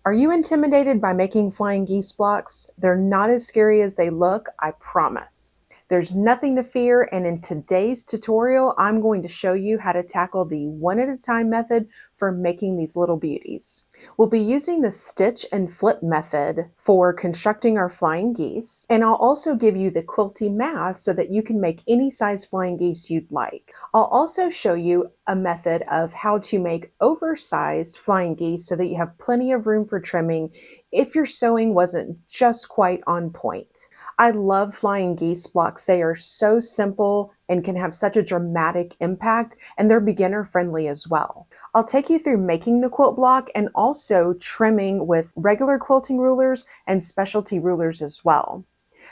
Are you intimidated by making flying geese blocks? They're not as scary as they look, I promise. There's nothing to fear, and in today's tutorial, I'm going to show you how to tackle the one at a time method for making these little beauties. We'll be using the stitch and flip method for constructing our flying geese, and I'll also give you the Quilt Math so that you can make any size flying geese you'd like. I'll also show you a method of how to make oversized flying geese so that you have plenty of room for trimming if your sewing wasn't just quite on point. I love flying geese blocks. They are so simple and can have such a dramatic impact, and they're beginner friendly as well. I'll take you through making the quilt block and also trimming with regular quilting rulers and specialty rulers as well.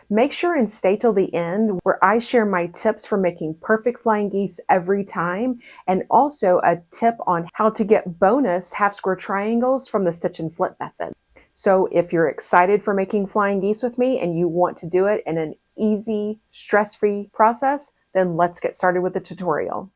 Make sure and stay till the end where I share my tips for making perfect flying geese every time, and also a tip on how to get bonus half square triangles from the stitch and flip method. So if you're excited for making flying geese with me and you want to do it in an easy, stress-free process, then let's get started with the tutorial.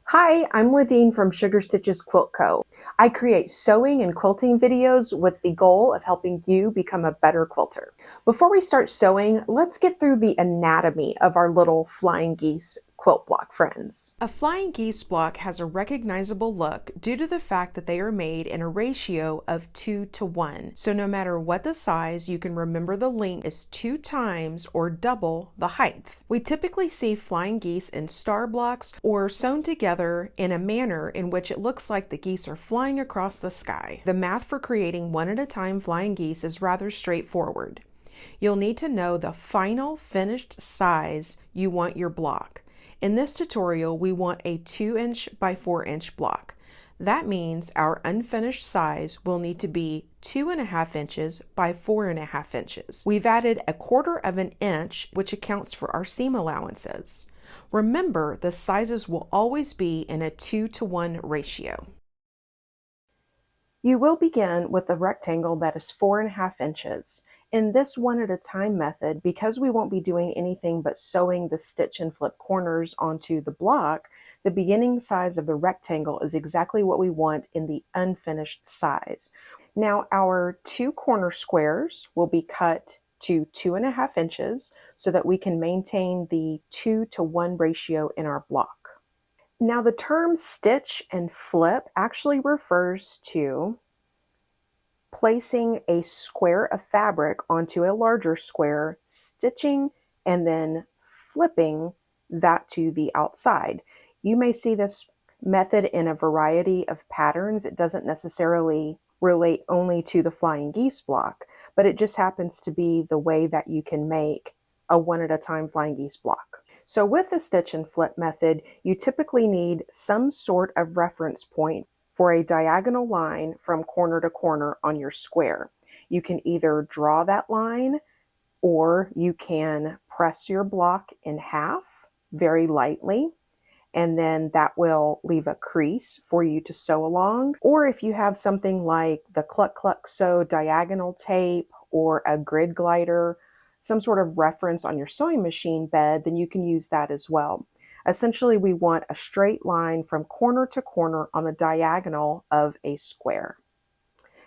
Hi, I'm Ladine from Sugar Stitches Quilt Co. I create sewing and quilting videos with the goal of helping you become a better quilter. Before we start sewing, let's get through the anatomy of our little flying geese quilt block friends. A flying geese block has a recognizable look due to the fact that they are made in a ratio of 2:1. So no matter what the size, you can remember the length is 2 times or double the height. We typically see flying geese in star blocks or sewn together in a manner in which it looks like the geese are flying across the sky. The math for creating one at a time flying geese is rather straightforward. You'll need to know the final finished size you want your block. In this tutorial, we want a 2" by 4" block. That means our unfinished size will need to be 2½ inches by 4½ inches. We've added 1/4 inch, which accounts for our seam allowances. Remember, the sizes will always be in a 2:1 ratio. You will begin with a rectangle that is 4½ inches. In this one at a time method, because we won't be doing anything but sewing the stitch and flip corners onto the block, the beginning size of the rectangle is exactly what we want in the unfinished size. Now our 2 corner squares will be cut to 2½ inches so that we can maintain the 2:1 ratio in our block. Now the term stitch and flip actually refers to placing a square of fabric onto a larger square, stitching, and then flipping that to the outside. You may see this method in a variety of patterns. It doesn't necessarily relate only to the flying geese block, but it just happens to be the way that you can make a one at a time flying geese block. So with the stitch and flip method, you typically need some sort of reference point for a diagonal line from corner to corner on your square. You can either draw that line or you can press your block in half very lightly, and then that will leave a crease for you to sew along. Or if you have something like the Cluck Cluck Sew diagonal tape or a grid glider, some sort of reference on your sewing machine bed, then you can use that as well. Essentially, we want a straight line from corner to corner on the diagonal of a square.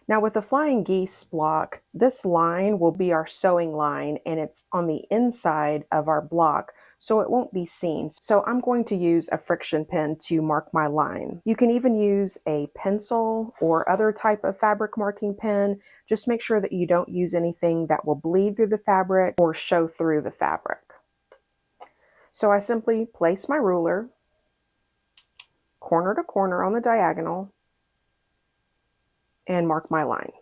Now with the flying geese block, this line will be our sewing line and it's on the inside of our block, so it won't be seen. So I'm going to use a friction pen to mark my line. You can even use a pencil or other type of fabric marking pen. Just make sure that you don't use anything that will bleed through the fabric or show through the fabric. So I simply place my ruler corner to corner on the diagonal and mark my line.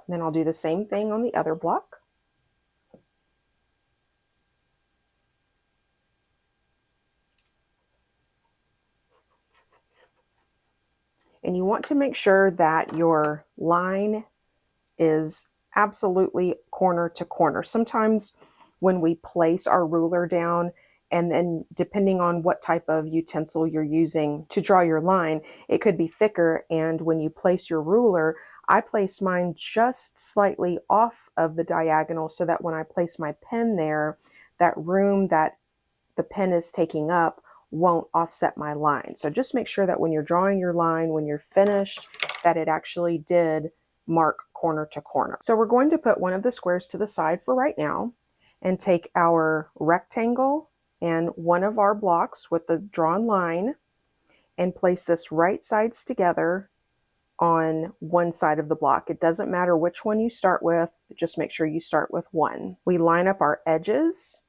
Then I'll do the same thing on the other block. And you want to make sure that your line is absolutely corner to corner. Sometimes when we place our ruler down, and then depending on what type of utensil you're using to draw your line, it could be thicker, and when you place your ruler, I place mine just slightly off of the diagonal so that when I place my pen there, that room that the pen is taking up won't offset my line. So just make sure that when you're drawing your line, when you're finished, that it actually did mark corner to corner. So we're going to put one of the squares to the side for right now and take our rectangle and one of our blocks with the drawn line and place this right sides together on one side of the block. It doesn't matter which one you start with, just make sure you start with one. We line up our edges,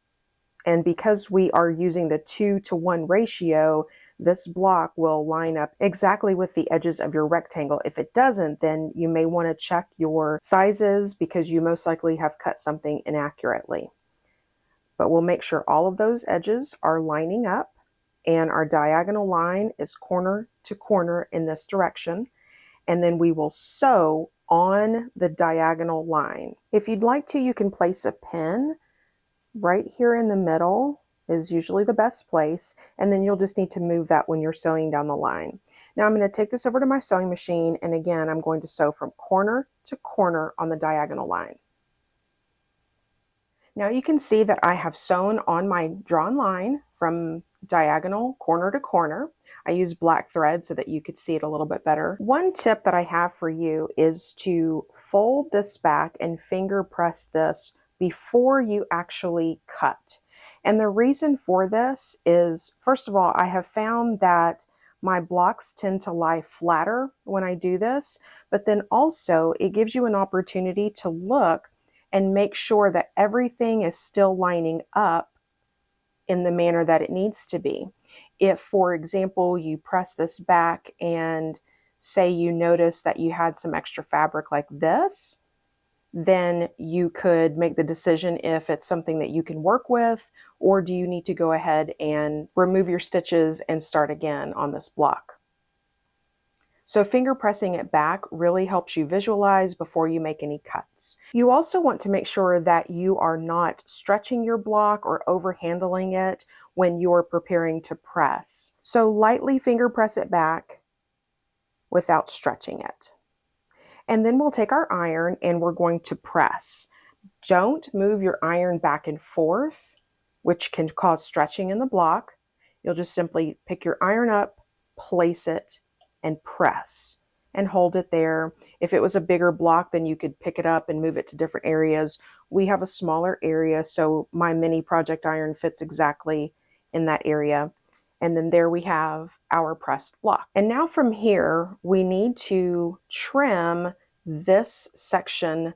and because we are using the 2-to-1 ratio, this block will line up exactly with the edges of your rectangle. If it doesn't, then you may want to check your sizes because you most likely have cut something inaccurately. But we'll make sure all of those edges are lining up and our diagonal line is corner to corner in this direction. And then we will sew on the diagonal line. If you'd like to, you can place a pin right here in the middle is usually the best place, and then you'll just need to move that when you're sewing down the line. Now I'm going to take this over to my sewing machine, and again I'm going to sew from corner to corner on the diagonal line. Now you can see that I have sewn on my drawn line from diagonal corner to corner. I use black thread so that you could see it a little bit better. One tip that I have for you is to fold this back and finger press this before you actually cut. And the reason for this is, first of all, I have found that my blocks tend to lie flatter when I do this, but then also it gives you an opportunity to look and make sure that everything is still lining up in the manner that it needs to be. If, for example, you press this back and say you notice that you had some extra fabric like this, then you could make the decision if it's something that you can work with, or do you need to go ahead and remove your stitches and start again on this block. So finger pressing it back really helps you visualize before you make any cuts. You also want to make sure that you are not stretching your block or overhandling it when you're preparing to press. So lightly finger press it back without stretching it. And then we'll take our iron and we're going to press. Don't move your iron back and forth, which can cause stretching in the block. You'll just simply pick your iron up, place it, and press and hold it there. If it was a bigger block, then you could pick it up and move it to different areas. We have a smaller area, so my mini project iron fits exactly in that area. And then there we have our pressed block. And now from here, we need to trim this section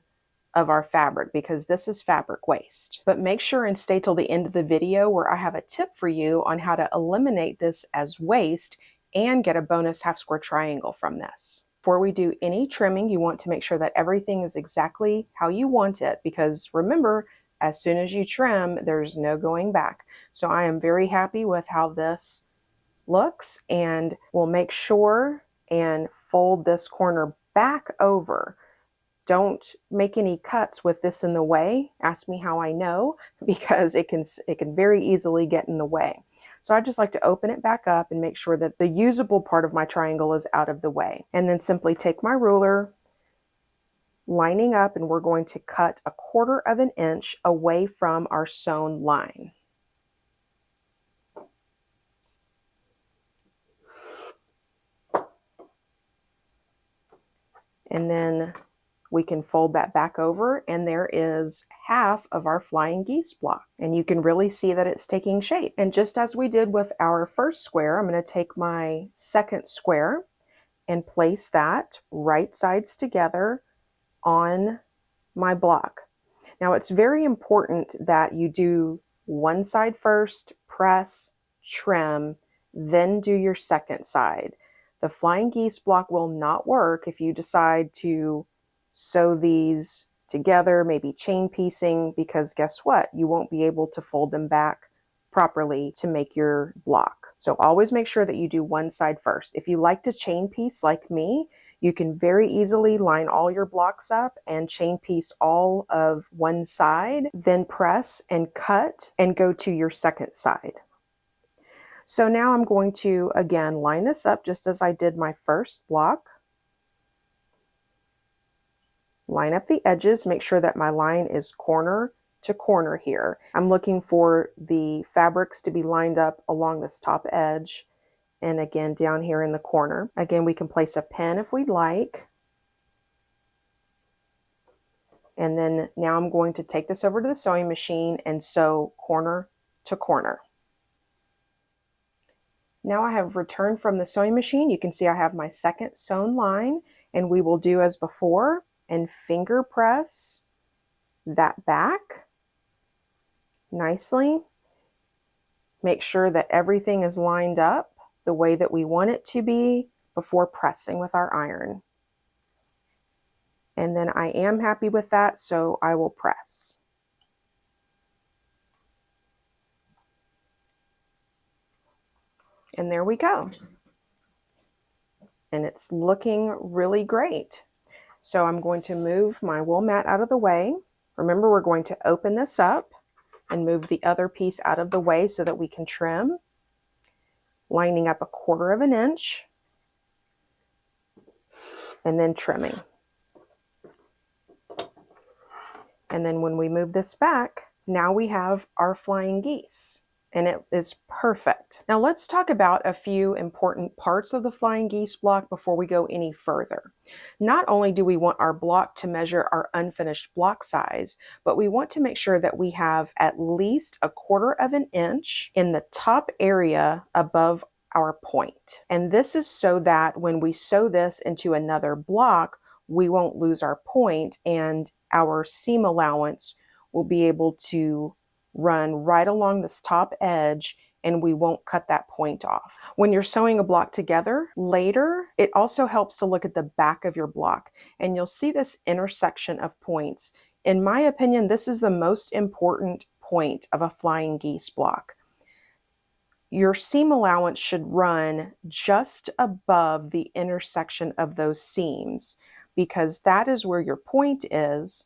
of our fabric because this is fabric waste. But make sure and stay till the end of the video where I have a tip for you on how to eliminate this as waste and get a bonus half square triangle from this. Before we do any trimming, you want to make sure that everything is exactly how you want it, because remember, as soon as you trim, there's no going back. So I am very happy with how this looks, and we'll make sure and fold this corner back over. Don't make any cuts with this in the way. Ask me how I know, because it can very easily get in the way. So I just like to open it back up and make sure that the usable part of my triangle is out of the way. And then simply take my ruler, lining up, and we're going to cut 1/4 of an inch away from our sewn line. And then we can fold that back over, and there is half of our flying geese block. And you can really see that it's taking shape. And just as we did with our first square, I'm going to take my second square and place that right sides together on my block. Now it's very important that you do one side first, press, trim, then do your second side. The flying geese block will not work if you decide to sew these together, maybe chain piecing, because guess what? You won't be able to fold them back properly to make your block. So always make sure that you do one side first. If you like to chain piece like me, you can very easily line all your blocks up and chain piece all of one side, then press and cut and go to your second side. So now I'm going to, again, line this up just as I did my first block. Line up the edges, make sure that my line is corner to corner here. I'm looking for the fabrics to be lined up along this top edge and again down here in the corner. Again, we can place a pin if we'd like. And then now I'm going to take this over to the sewing machine and sew corner to corner. Now I have returned from the sewing machine. You can see I have my second sewn line, and we will do as before and finger press that back nicely. Make sure that everything is lined up the way that we want it to be before pressing with our iron. And then I am happy with that, so I will press. And there we go. And it's looking really great. So I'm going to move my wool mat out of the way. Remember, we're going to open this up and move the other piece out of the way so that we can trim, lining up 1/4 inch and then trimming. And then when we move this back, now we have our flying geese. And it is perfect. Now let's talk about a few important parts of the flying geese block before we go any further. Not only do we want our block to measure our unfinished block size, but we want to make sure that we have at least 1/4 inch in the top area above our point. And this is so that when we sew this into another block, we won't lose our point and our seam allowance will be able to run right along this top edge and we won't cut that point off. When you're sewing a block together later, it also helps to look at the back of your block and you'll see this intersection of points. In my opinion, this is the most important point of a flying geese block. Your seam allowance should run just above the intersection of those seams because that is where your point is.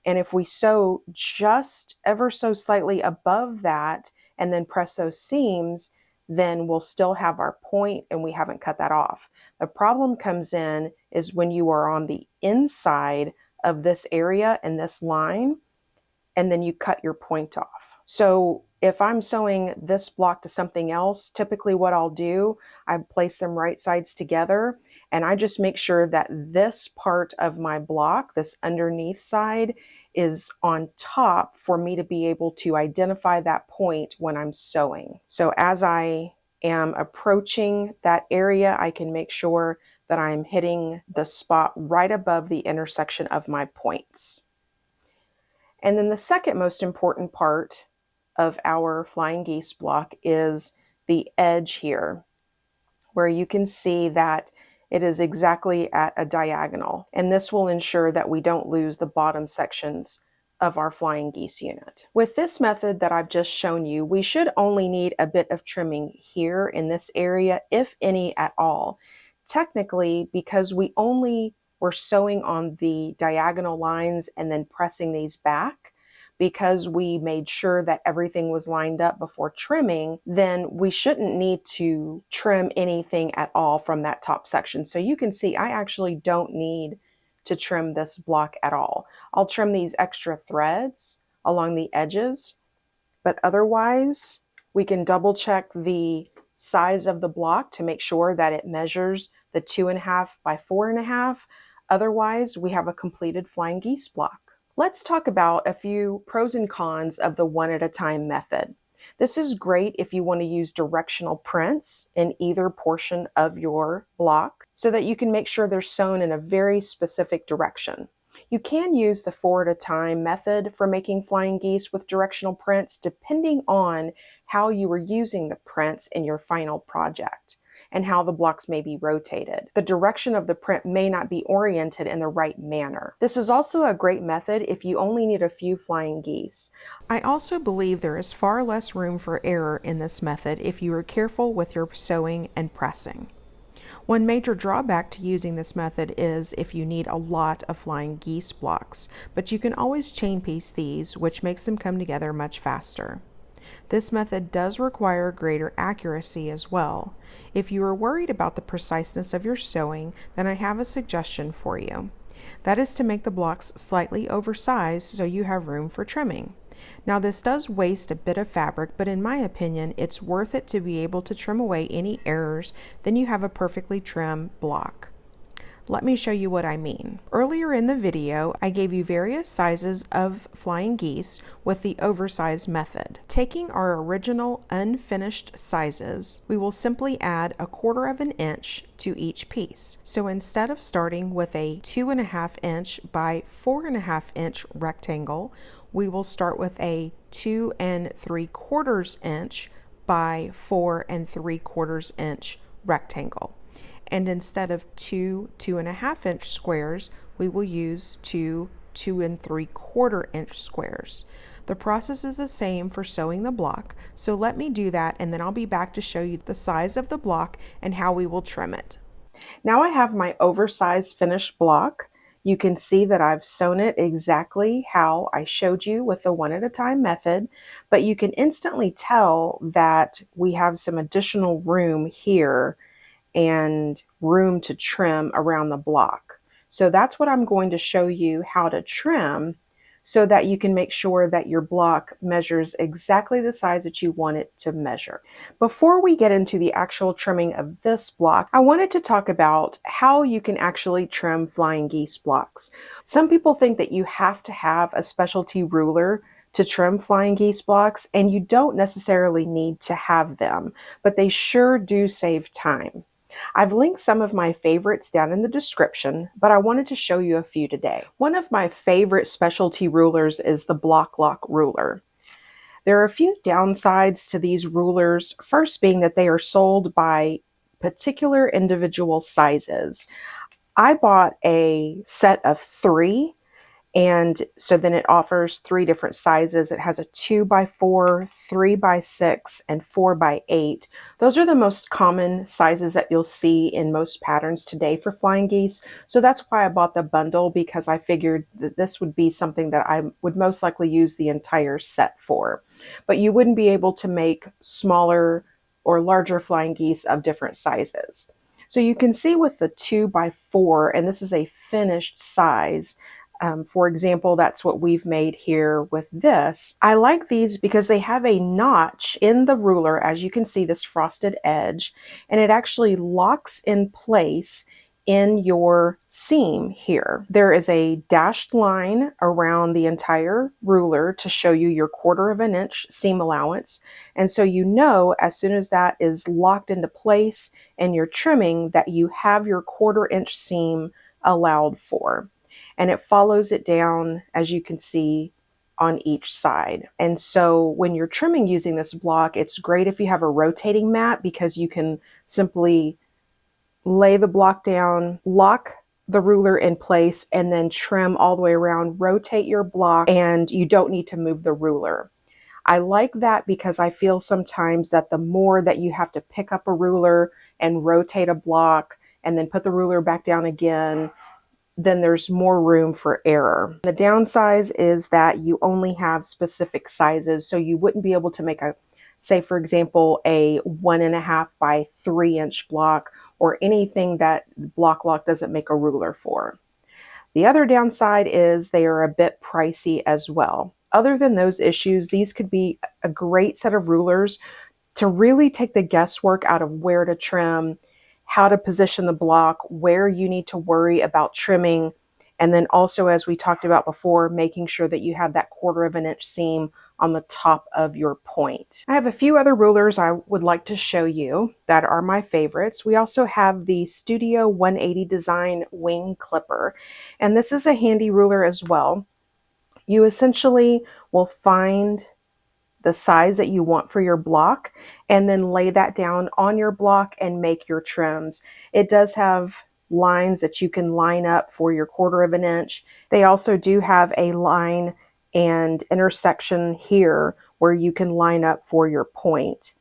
And if we sew just ever so slightly above that and then press those seams, then we'll still have our point and we haven't cut that off. The problem comes in is when you are on the inside of this area and this line, and then you cut your point off. So if I'm sewing this block to something else, typically what I'll do, I place them right sides together and I just make sure that this part of my block, this underneath side, is on top for me to be able to identify that point when I'm sewing. So as I am approaching that area, I can make sure that I'm hitting the spot right above the intersection of my points. And then the second most important part of our flying geese block is the edge here, where you can see that it is exactly at a diagonal. And this will ensure that we don't lose the bottom sections of our flying geese unit. With this method that I've just shown you, we should only need a bit of trimming here in this area, if any at all. Technically, because we only were sewing on the diagonal lines and then pressing these back, because we made sure that everything was lined up before trimming, then we shouldn't need to trim anything at all from that top section. So you can see I actually don't need to trim this block at all. I'll trim these extra threads along the edges, but otherwise we can double check the size of the block to make sure that it measures the 2.5 by 4.5. Otherwise, we have a completed flying geese block. Let's talk about a few pros and cons of the one at a time method. This is great if you want to use directional prints in either portion of your block so that you can make sure they're sewn in a very specific direction. You can use the 4 at a time method for making flying geese with directional prints depending on how you are using the prints in your final project and how the blocks may be rotated. The direction of the print may not be oriented in the right manner. This is also a great method if you only need a few flying geese. I also believe there is far less room for error in this method if you are careful with your sewing and pressing. One major drawback to using this method is if you need a lot of flying geese blocks, but you can always chain piece these, which makes them come together much faster. This method does require greater accuracy as well. If you are worried about the preciseness of your sewing, then I have a suggestion for you. That is to make the blocks slightly oversized so you have room for trimming. Now this does waste a bit of fabric, but in my opinion, it's worth it to be able to trim away any errors, then you have a perfectly trim block. Let me show you what I mean. Earlier in the video, I gave you various sizes of flying geese with the oversized method. Taking our original unfinished sizes, we will simply add 1/4 of an inch to each piece. So instead of starting with a 2.5 inch by 4.5 inch rectangle, we will start with a 2 3/4 inch by 4 3/4 inch rectangle. And instead of 2 2.5 inch squares, we will use 2 2 3/4 inch squares. The process is the same for sewing the block, so let me do that and then I'll be back to show you the size of the block and how we will trim it. Now I have my oversized finished block. You can see that I've sewn it exactly how I showed you with the one at a time method, but you can instantly tell that we have some additional room here and room to trim around the block. So that's what I'm going to show you how to trim so that you can make sure that your block measures exactly the size that you want it to measure. Before we get into the actual trimming of this block, I wanted to talk about how you can actually trim flying geese blocks. Some people think that you have to have a specialty ruler to trim flying geese blocks, and you don't necessarily need to have them, but they sure do save time. I've linked some of my favorites down in the description, but I wanted to show you a few today. One of my favorite specialty rulers is the Block Lock ruler. There are a few downsides to these rulers, first being that they are sold by particular individual sizes. I bought a set of 3, and so then it offers 3 different sizes. It has a 2x4, 3x6, and 4x8. Those are the most common sizes that you'll see in most patterns today for flying geese. So that's why I bought the bundle, because I figured that this would be something that I would most likely use the entire set for. But you wouldn't be able to make smaller or larger flying geese of different sizes. So you can see with the 2x4, and this is a finished size, for example, that's what we've made here with this. I like these because they have a notch in the ruler, as you can see, this frosted edge, and it actually locks in place in your seam here. There is a dashed line around the entire ruler to show you your 1/4 of an inch seam allowance. And so you know as soon as that is locked into place and you're trimming that you have your 1/4 inch seam allowed for. And it follows it down, as you can see, on each side. And so when you're trimming using this block, it's great if you have a rotating mat, because you can simply lay the block down, lock the ruler in place, and then trim all the way around, rotate your block, and you don't need to move the ruler. I like that because I feel sometimes that the more that you have to pick up a ruler and rotate a block and then put the ruler back down again, then there's more room for error. The downside is that you only have specific sizes, so you wouldn't be able to make a, say for example, a 1.5 by 3 inch block, or anything that Block Lock doesn't make a ruler for. The other downside is they are a bit pricey as well. Other than those issues, these could be a great set of rulers to really take the guesswork out of where to trim, how to position the block, where you need to worry about trimming, and then also, as we talked about before, making sure that you have that 1/4 of an inch seam on the top of your point. I have a few other rulers I would like to show you that are my favorites. We also have the Studio 180 Design Wing Clipper, and this is a handy ruler as well. You essentially will find the size that you want for your block and then lay that down on your block and make your trims. It does have lines that you can line up for your 1/4 of an inch. They also do have a line and intersection here where you can line up for your point.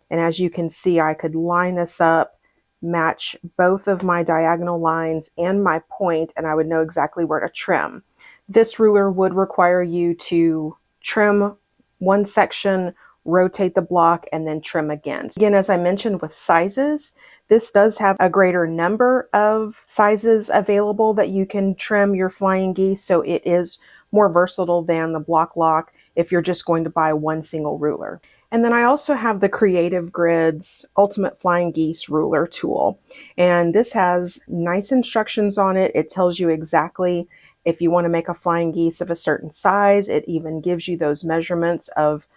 And as you can see, I could line this up, match both of my diagonal lines and my point, and I would know exactly where to trim. This ruler would require you to trim one section rotate the block, and then trim again. So again, as I mentioned with sizes, this does have a greater number of sizes available that you can trim your flying geese, so it is more versatile than the block lock if you're just going to buy one single ruler. And then I also have the Creative Grids Ultimate Flying Geese Ruler tool. And this has nice instructions on it. It tells you exactly if you want to make a flying geese of a certain size. It even gives you those measurements of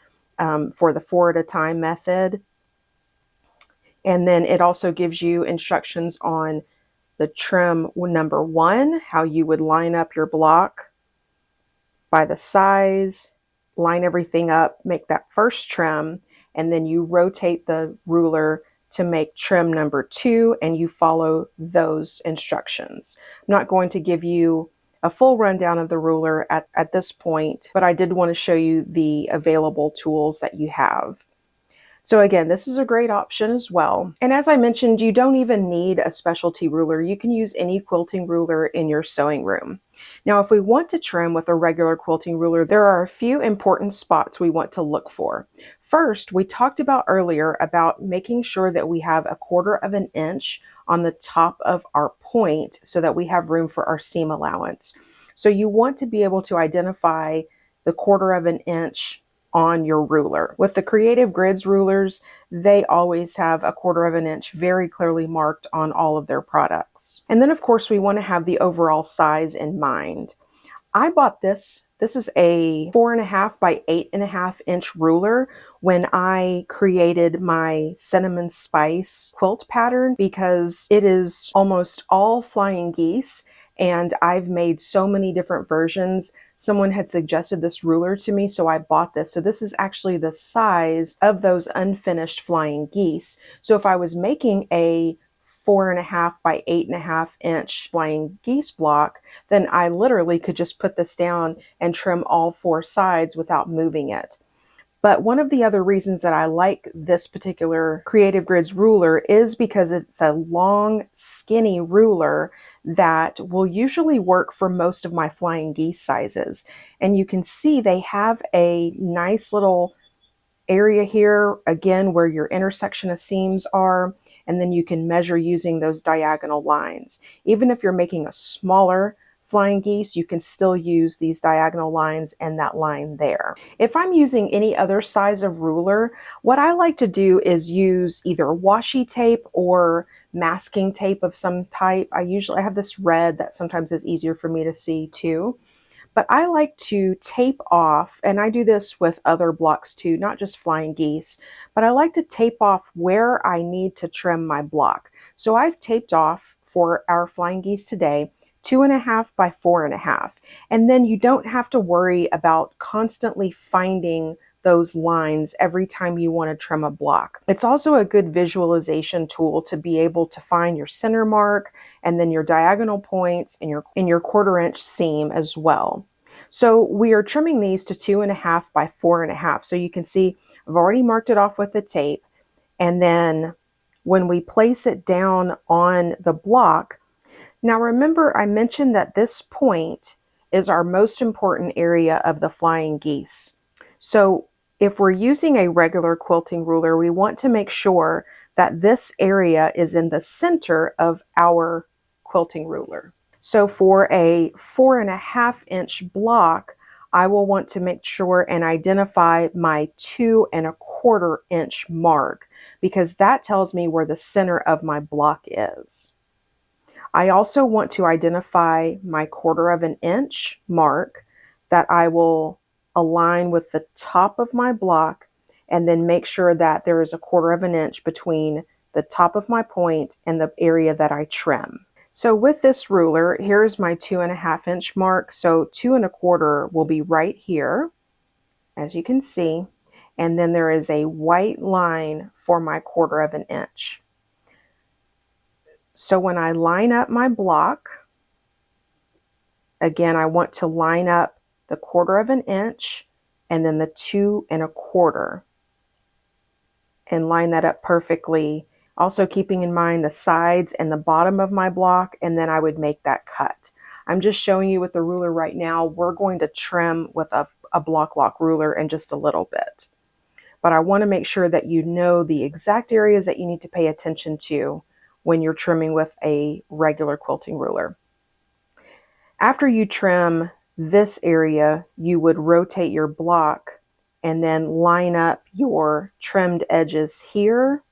for the 4 at a time method. And then it also gives you instructions on the trim number 1, how you would line up your block by the size, line everything up, make that first trim, and then you rotate the ruler to make trim number 2, and you follow those instructions. I'm not going to give you a full rundown of the ruler at this point, but I did want to show you the available tools that you have. So again, this is a great option as well. And as I mentioned, you don't even need a specialty ruler. You can use any quilting ruler in your sewing room. Now, if we want to trim with a regular quilting ruler, there are a few important spots we want to look for. First, we talked about earlier about making sure that we have a 1/4 of an inch on the top of our point so that we have room for our seam allowance. So you want to be able to identify the 1/4 of an inch on your ruler. With the Creative Grids rulers, they always have a 1/4 of an inch very clearly marked on all of their products. And then of course we want to have the overall size in mind. I bought this. This is a 4.5 by 8.5 inch ruler when I created my Cinnamon Spice Quilt Pattern because it is almost all flying geese and I've made so many different versions. Someone had suggested this ruler to me, so I bought this. So this is actually the size of those unfinished flying geese. So if I was making a 4.5 by 8.5 inch flying geese block, then I literally could just put this down and trim all 4 sides without moving it. But one of the other reasons that I like this particular Creative Grids ruler is because it's a long, skinny ruler that will usually work for most of my flying geese sizes. And you can see they have a nice little area here, again, where your intersection of seams are, and then you can measure using those diagonal lines. Even if you're making a smaller flying geese, you can still use these diagonal lines and that line there. If I'm using any other size of ruler, what I like to do is use either washi tape or masking tape of some type. I have this red that sometimes is easier for me to see too. But I like to tape off, and I do this with other blocks too, not just flying geese, but I like to tape off where I need to trim my block. So I've taped off for our flying geese today 2.5 by 4.5. And then you don't have to worry about constantly finding those lines every time you want to trim a block. It's also a good visualization tool to be able to find your center mark and then your diagonal points and your 1/4 inch seam as well. So we are trimming these to 2.5 by 4.5. So you can see I've already marked it off with the tape. And then when we place it down on the block, now remember I mentioned that this point is our most important area of the flying geese. So if we're using a regular quilting ruler, we want to make sure that this area is in the center of our quilting ruler. So for a 4.5 inch block, I will want to make sure and identify my 2.25 inch mark because that tells me where the center of my block is. I also want to identify my 1/4 of an inch mark that I will align with the top of my block and then make sure that there is a 1/4 of an inch between the top of my point and the area that I trim. So with this ruler, here's my 2.5 inch mark. So 2.25 will be right here, as you can see. And then there is a white line for my 1/4 of an inch. So when I line up my block, again, I want to line up the 1/4 of an inch and then the 2.25 and line that up perfectly. Also keeping in mind the sides and the bottom of my block, and then I would make that cut. I'm just showing you with the ruler right now. We're going to trim with a block lock ruler in just a little bit. but I want to make sure that you know the exact areas that you need to pay attention to when you're trimming with a regular quilting ruler. After you trim this area, you would rotate your block and then line up your trimmed edges here.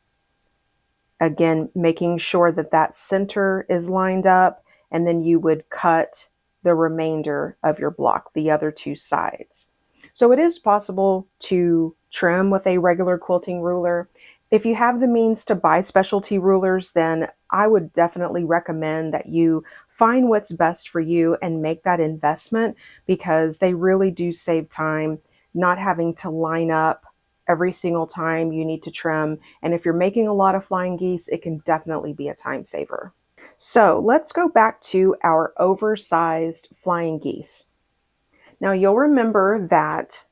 Again, making sure that that center is lined up, and then you would cut the remainder of your block, the other two sides. So it is possible to trim with a regular quilting ruler. If you have the means to buy specialty rulers, then I would definitely recommend that you find what's best for you and make that investment, because they really do save time not having to line up every single time you need to trim. And if you're making a lot of flying geese, it can definitely be a time saver. So let's go back to our oversized flying geese. Now you'll remember that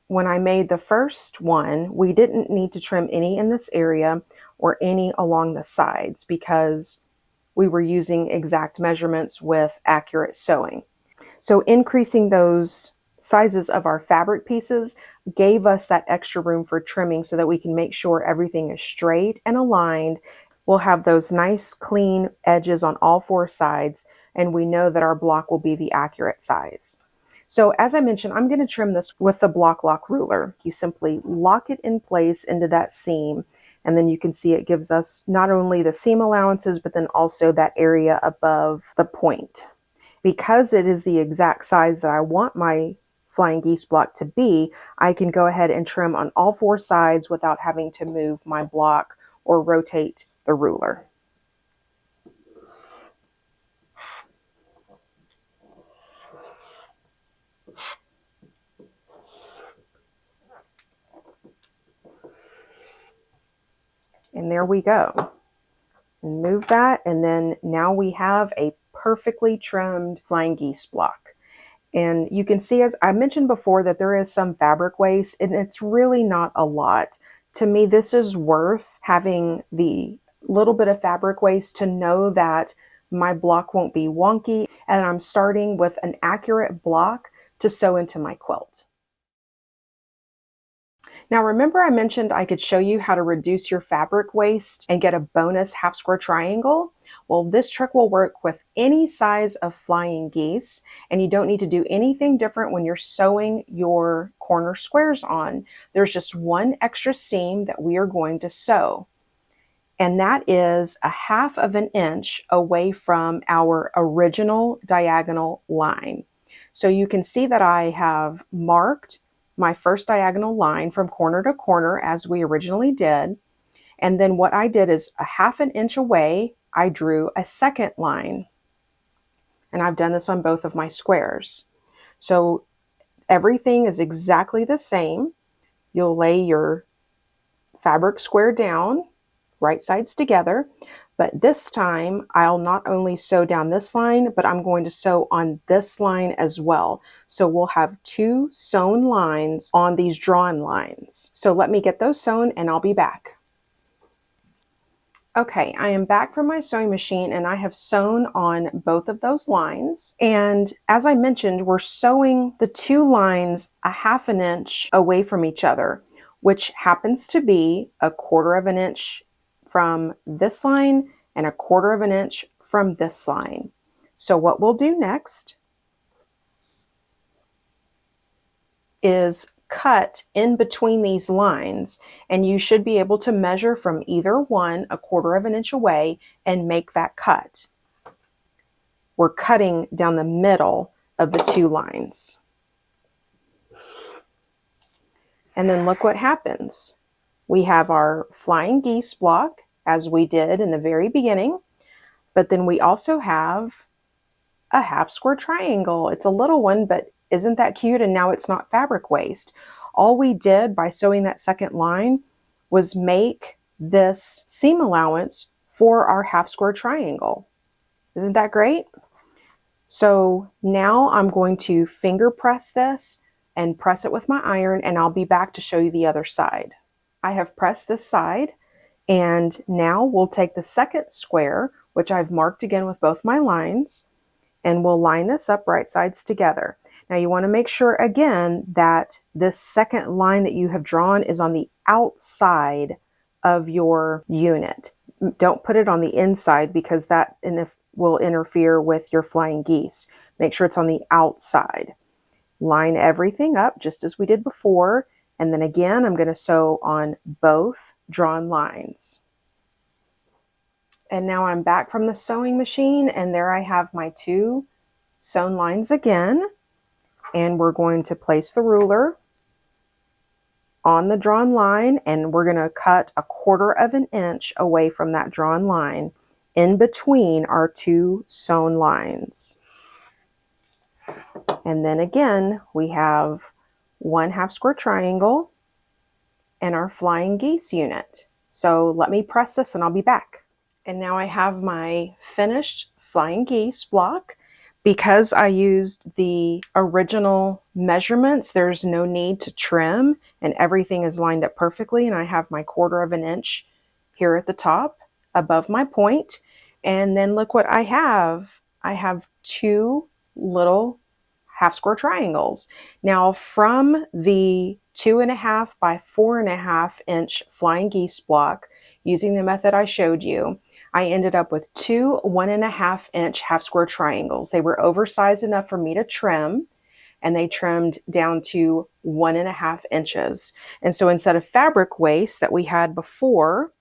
when I made the first one, we didn't need to trim any in this area or any along the sides because we were using exact measurements with accurate sewing. So increasing those sizes of our fabric pieces gave us that extra room for trimming so that we can make sure everything is straight and aligned. We'll have those nice clean edges on all four sides, and we know that our block will be the accurate size. So as I mentioned, I'm going to trim this with the block lock ruler. You simply lock it in place into that seam, and then you can see it gives us not only the seam allowances, but then also that area above the point. Because it is the exact size that I want my flying geese block to be, I can go ahead and trim on all four sides without having to move my block or rotate the ruler. And there we go. Move that, and then now we have a perfectly trimmed flying geese block. And you can see, as I mentioned before, that there is some fabric waste, and it's really not a lot. To me, this is worth having the little bit of fabric waste to know that my block won't be wonky, and I'm starting with an accurate block to sew into my quilt. Now remember I mentioned I could show you how to reduce your fabric waste and get a bonus half square triangle? Well, this trick will work with any size of flying geese, and you don't need to do anything different when you're sewing your corner squares on. There's just one extra seam that we are going to sew, and that is 1/2 of an inch away from our original diagonal line. So you can see that I have marked my first diagonal line from corner to corner as we originally did. And then what I did is 1/2 an inch away, I drew a second line. And I've done this on both of my squares. So everything is exactly the same. You'll lay your fabric square down, right sides together. But this time, I'll not only sew down this line, but I'm going to sew on this line as well. So we'll have 2 sewn lines on these drawn lines. So let me get those sewn and I'll be back. Okay, I am back from my sewing machine and I have sewn on both of those lines. And as I mentioned, we're sewing the 2 lines 1/2 an inch away from each other, which happens to be 1/4 of an inch from this line and 1/4 of an inch from this line. So what we'll do next is cut in between these lines, and you should be able to measure from either one 1/4 of an inch away and make that cut. We're cutting down the middle of the 2 lines. And then look what happens. We have our flying geese block as we did in the very beginning, but then we also have a half square triangle. It's a little one, but isn't that cute? And now it's not fabric waste. All we did by sewing that second line was make this seam allowance for our half square triangle. Isn't that great? So now I'm going to finger press this and press it with my iron, and I'll be back to show you the other side. I have pressed this side, and now we'll take the second square, which I've marked again with both my lines, and we'll line this up right sides together. Now you want to make sure again that this second line that you have drawn is on the outside of your unit. Don't put it on the inside because that will interfere with your flying geese. Make sure it's on the outside. Line everything up just as we did before, and then again I'm going to sew on both drawn lines. And now I'm back from the sewing machine, and there I have my 2 sewn lines again. And we're going to place the ruler on the drawn line, and we're going to cut 1/4 inch away from that drawn line in between our 2 sewn lines. And then again, we have 1/2 square triangle and our flying geese unit. So let me press this and I'll be back. And now I have my finished flying geese block. Because I used the original measurements, there's no need to trim and everything is lined up perfectly. And I have my 1/4 inch here at the top above my point. And then look what I have. I have 2 little 1/2 square triangles. Now from the 2.5 by 4.5 inch flying geese block, using the method I showed you, I ended up with 2 1.5 inch 1/2 square triangles. They were oversized enough for me to trim, and they trimmed down to 1.5 inches. And so instead of fabric waste that we had before,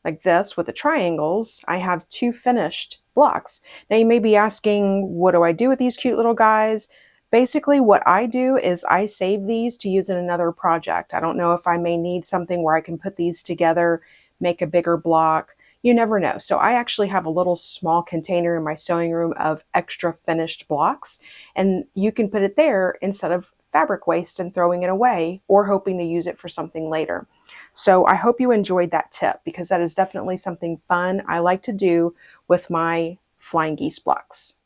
like this with the triangles, I have 2 finished blocks. Now you may be asking, what do I do with these cute little guys? Basically what I do is I save these to use in another project. I don't know if I may need something where I can put these together, make a bigger block. You never know. So I actually have a little small container in my sewing room of extra finished blocks, and you can put it there instead of fabric waste and throwing it away or hoping to use it for something later. So I hope you enjoyed that tip, because that is definitely something fun I like to do with my flying geese blocks.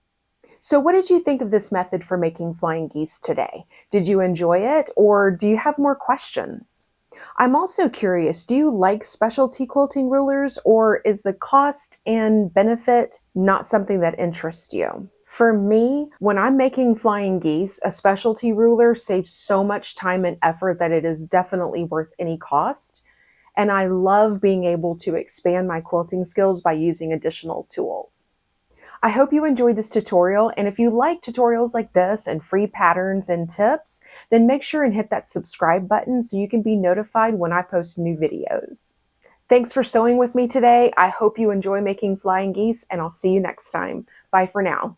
So what did you think of this method for making flying geese today? Did you enjoy it, or do you have more questions? I'm also curious, do you like specialty quilting rulers, or is the cost and benefit not something that interests you? For me, when I'm making flying geese, a specialty ruler saves so much time and effort that it is definitely worth any cost. And I love being able to expand my quilting skills by using additional tools. I hope you enjoyed this tutorial, and if you like tutorials like this and free patterns and tips, then make sure and hit that subscribe button so you can be notified when I post new videos. Thanks for sewing with me today. I hope you enjoy making flying geese, and I'll see you next time. Bye for now.